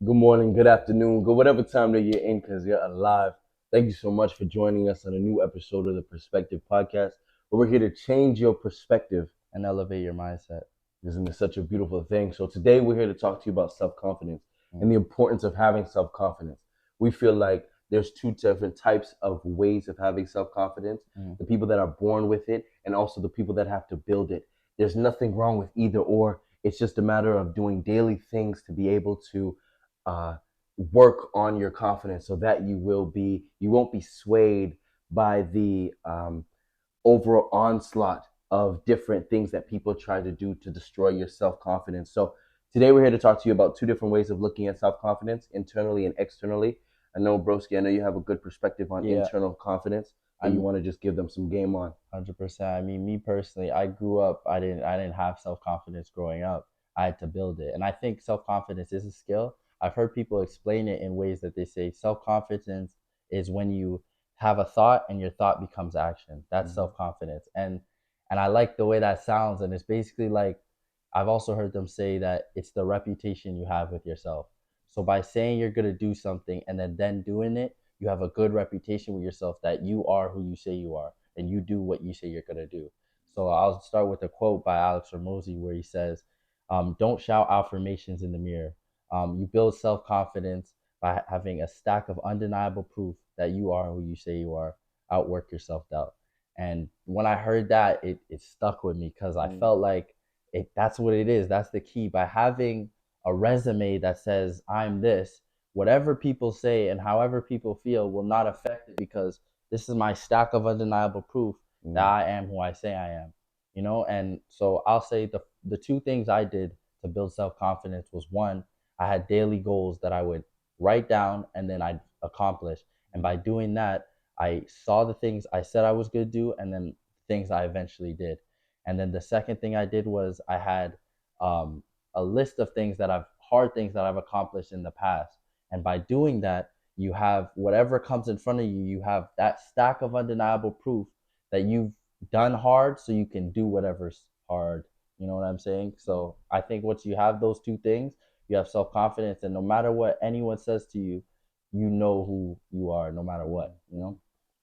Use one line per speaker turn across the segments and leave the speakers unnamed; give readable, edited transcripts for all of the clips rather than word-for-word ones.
Good morning, good afternoon, good whatever time that you're in because you're alive. Thank you so much for joining us on a new episode of the Perspective Podcast, where we're here to change your perspective.
And elevate your mindset.
Isn't it such a beautiful thing? So today we're here to talk to you about self-confidence and
Mm,
the importance of having self-confidence. We feel like there's two different types of ways of having self-confidence:
mm,
the people that are born with it and also the people that have to build it. There's nothing wrong with either or. It's just a matter of doing daily things to be able to uh, work on your confidence so that you won't be swayed by the overall onslaught of different things that people try to do to destroy your self confidence. So, today we're here to talk to you about two different ways of looking at self confidence, internally and externally. I know, Broski, I know you have a good perspective on
yeah,
internal confidence that you
I'm
want to just give them some game on.
100%. I mean, me personally, I grew up. I didn't have self confidence growing up. I had to build it, and I think self confidence is a skill. I've heard people explain it in ways that they say self confidence is when you have a thought and your thought becomes action. That's
Mm-hmm.
self confidence, and I like the way that sounds. And it's basically like I've also heard them say that it's the reputation you have with yourself. So by saying you're gonna do something and then doing it, you have a good reputation with yourself that you are who you say you are and you do what you say you're gonna do. So I'll start with a quote by Alex Ramosi where he says, "Don't shout affirmations in the mirror. You build self confidence by having a stack of undeniable proof that you are who you say you are. Outwork your self doubt." And when I heard that, it stuck with me because I felt like that's what it is. That's the key. By having a resume that says I'm this, whatever people say and however people feel will not affect it because this is my stack of undeniable proof that
Mm-hmm.
I am who I say I am. And so I'll say the two things I did to build self-confidence was, one, I had daily goals that I would write down and then I'd accomplish. And by doing that, I saw the things I said I was going to do and then things I eventually did. And then the second thing I did was I had a list of hard things that I've accomplished in the past. And by doing that, you have whatever comes in front of you, you have that stack of undeniable proof that you've done hard so you can do whatever's hard. You know what I'm saying? So I think once you have those two things, you have self confidence, and no matter what anyone says to you, you know who you are no matter what.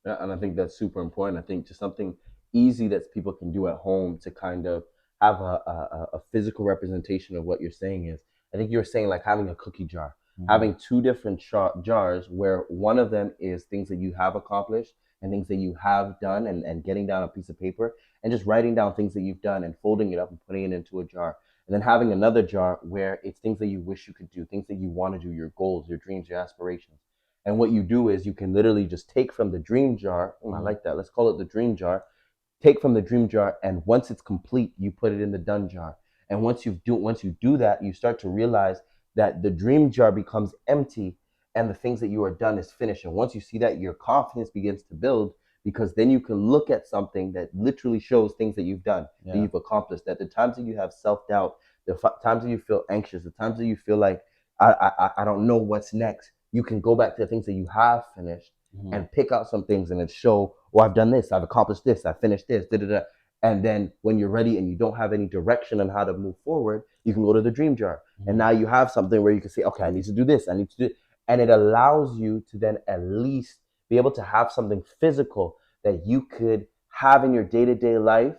Yeah, and I think that's super important. I think just something easy that people can do at home to kind of have a physical representation of what you're saying is, I think you're saying like having a cookie jar,
Mm-hmm.
having two different jars where one of them is things that you have accomplished and things that you have done, and getting down a piece of paper and just writing down things that you've done and folding it up and putting it into a jar. And then having another jar where it's things that you wish you could do, things that you want to do, your goals, your dreams, your aspirations. And what you do is you can literally just take from the dream jar. I
Mm-hmm.
like that. Let's call it the dream jar. Take from the dream jar, and once it's complete, you put it in the done jar. And once you do that, you start to realize that the dream jar becomes empty, and the things that you are done is finished. And once you see that, your confidence begins to build, because then you can look at something that literally shows things that you've done, that
Yeah.
you've accomplished. That the times that you have self doubt, the times that you feel anxious, the times that you feel like I don't know what's next, you can go back to the things that you have finished
Mm-hmm.
and pick out some things and then show, oh, I've done this, I've accomplished this, I finished this, da da da. And then when you're ready and you don't have any direction on how to move forward, you can go to the dream jar. And
Mm-hmm.
now you have something where you can say, okay, I need to do this, I need to do it. And it allows you to then at least be able to have something physical that you could have in your day-to-day life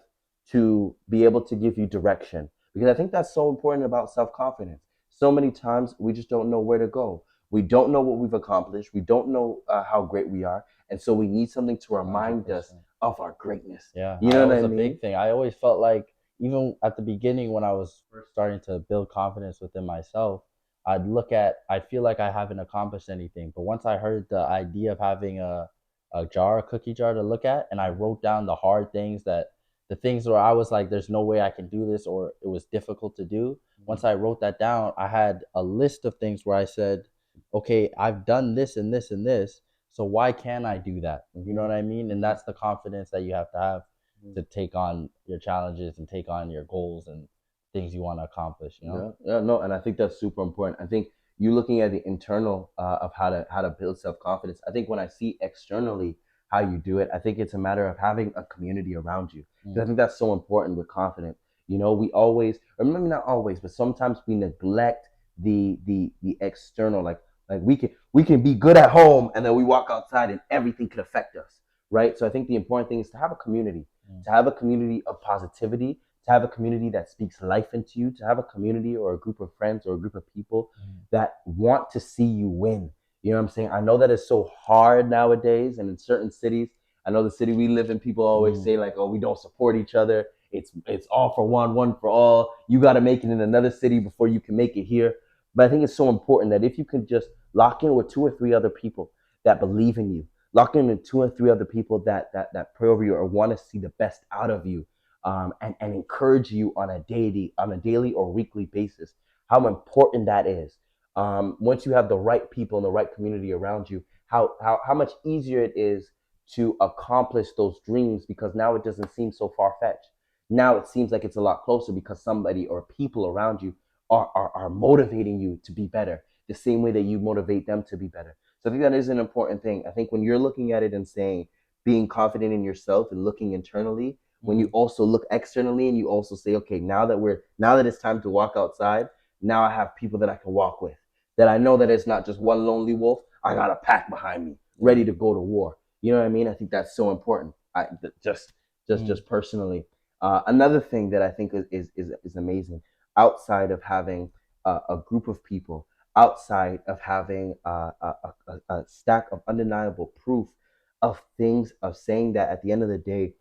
to be able to give you direction. Because I think that's so important about self-confidence. So many times we just don't know where to go. We don't know what we've accomplished. We don't know how great we are. And so we need something to remind us
100%.
of our greatness.
Yeah,
You know
that
what I
was a
mean?
big thing. I always felt like, even at the beginning when I was first starting to build confidence within myself, I'd feel like I haven't accomplished anything. But once I heard the idea of having a cookie jar to look at, and I wrote down the things where I was like, there's no way I can do this, or it was difficult to do. Once I wrote that down, I had a list of things where I said, okay, I've done this and this and this, so why can't I do that? You know
Mm-hmm.
what I mean? And
Mm-hmm.
that's the confidence that you have to have to take on your challenges and take on your goals and things you want to accomplish.
Yeah, yeah, no, and I think that's super important. I think you looking at the internal of how to build self confidence. I think when I see externally how you do it, I think it's a matter of having a community around you. Because I
Mm,
think that's so important with confidence. We always, or maybe not always, but sometimes we neglect the external, like we can be good at home and then we walk outside and everything could affect us, right? So I think the important thing is to have a community,
Mm.
to have a community of positivity, to have a community that speaks life into you, to have a community or a group of friends or a group of people
Mm.
that want to see you win. You know what I'm saying? I know that it's so hard nowadays, and in certain cities, I know the city we live in, people always
Mm.
say like, "Oh, we don't support each other. It's all for one for all. You got to make it in another city before you can make it here." But I think it's so important that if you can just lock in with two or three other people that believe in you, lock in with two or three other people that pray over you or want to see the best out of you, and encourage you on a daily or weekly basis. How important that is. Once you have the right people and the right community around you, how much easier it is to accomplish those dreams, because now it doesn't seem so far fetched. Now it seems like it's a lot closer because somebody or people around you are motivating you to be better the same way that you motivate them to be better. So I think that is an important thing. I think when you're looking at it and saying being confident in yourself and looking internally, when you
Mm.
also look externally and you also say, okay, now that it's time to walk outside, now I have people that I can walk with. That I know that it's not just one lonely wolf. I got a pack behind me,
Yeah.
ready to go to war. You know what I mean? I think that's so important. Just
Mm.
just personally. Another thing that I think is amazing, outside of having a group of people, outside of having a stack of undeniable proof of things, of saying that at the end of the day,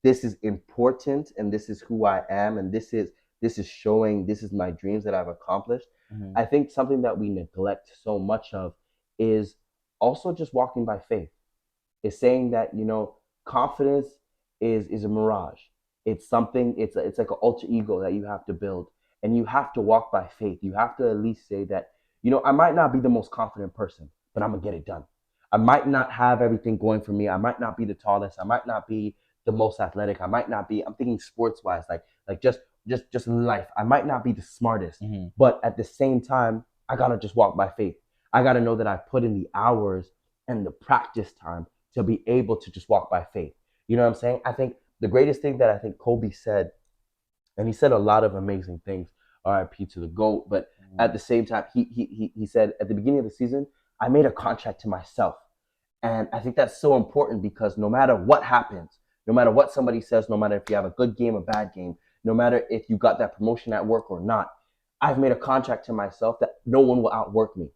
this is important and this is who I am and this is showing, this is my dreams that I've accomplished.
Mm.
I think something that we neglect so much of is also just walking by faith. Is saying that, confidence is a mirage. It's something. It's like an alter ego that you have to build, and you have to walk by faith. You have to at least say that, I might not be the most confident person, but I'm gonna get it done. I might not have everything going for me. I might not be the tallest. I might not be the most athletic. I might not be. I'm thinking sports wise, like just in life. I might not be the smartest,
Mm.
but at the same time, I gotta just walk by faith. I gotta know that I put in the hours and the practice time to be able to just walk by faith. You know what I'm saying? I think the greatest thing that I think Kobe said, and he said a lot of amazing things, RIP to the GOAT, but
Mm.
at the same time, he said at the beginning of the season, I made a contract to myself. And I think that's so important because no matter what happens, no matter what somebody says, no matter if you have a good game, a bad game, no matter if you got that promotion at work or not, I've made a contract to myself that no one will outwork me,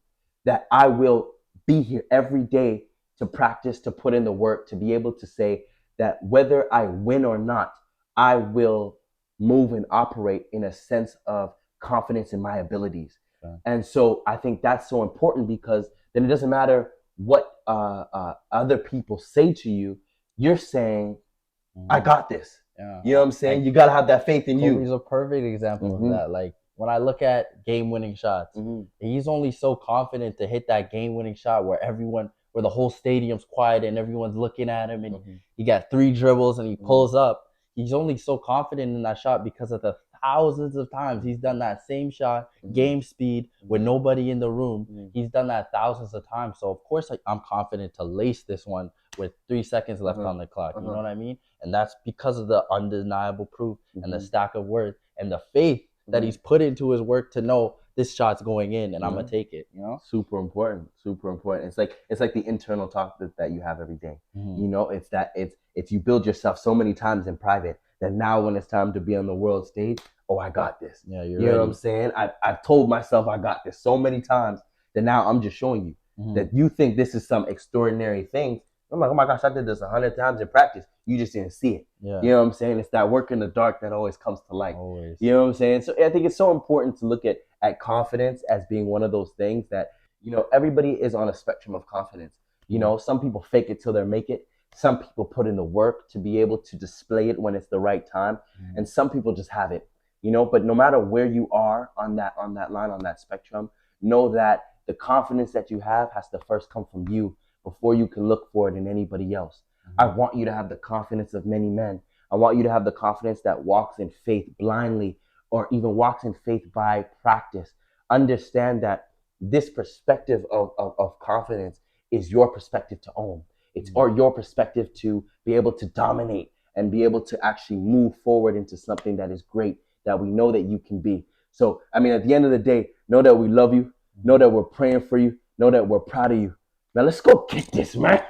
that I will be here every day to practice, to put in the work, to be able to say that whether I win or not, I will move and operate in a sense of confidence in my abilities.
Okay.
And so I think that's so important because then it doesn't matter what other people say to you. You're saying, I
Mm.
got this.
Yeah.
You know what I'm saying?
Like
You got to have that faith in you.
Kobe's a perfect example of
Mm-hmm.
that. Like when I look at game-winning shots,
Mm-hmm.
he's only so confident to hit that game-winning shot where the whole stadium's quiet and everyone's looking at him, and
Mm-hmm.
he got three dribbles and he
Mm-hmm.
pulls up. He's only so confident in that shot because of the thousands of times he's done that same shot,
Mm-hmm.
game speed, with nobody in the room.
Mm-hmm.
He's done that thousands of times. So of course, like, I'm confident to lace this one with 3 seconds left
Uh-huh.
on the clock. You know
Uh-huh.
what I mean? And that's because of the undeniable proof and the
Mm-hmm.
stack of worth and the faith that
Mm-hmm.
he's put into his work to know this shot's going in and I'm
Yeah.
gonna take it. You know?
Super important. Super important. It's like the internal talk that you have every day.
Mm-hmm.
It's that it's you build yourself so many times in private that now when it's time to be on the world stage, oh, I got this.
Yeah, you're
You know what I'm
ready.
saying? I've told myself I got this so many times that now I'm just showing you
Mm-hmm.
that you think this is some extraordinary thing. I'm like, oh my gosh, I did this 100 times in practice. You just didn't see it.
Yeah.
You know what I'm saying? It's that work in the dark that always comes to light.
Always.
You know what I'm saying? So I think it's so important to look at confidence as being one of those things that, everybody is on a spectrum of confidence. Some people fake it till they make it. Some people put in the work to be able to display it when it's the right time.
Mm-hmm.
And some people just have it. But no matter where you are on that line, on that spectrum, know that the confidence that you have has to first come from you before you can look for it in anybody else. I
Mm-hmm.
want you to have the confidence of many men. I want you to have the confidence that walks in faith blindly or even walks in faith by practice. Understand that this perspective of confidence is your perspective to own. It's
Mm-hmm.
or your perspective to be able to dominate and be able to actually move forward into something that is great, that we know that you can be. So, I mean, at the end of the day, know that we love you, know that we're praying for you, know that we're proud of you. Now let's go get this, man.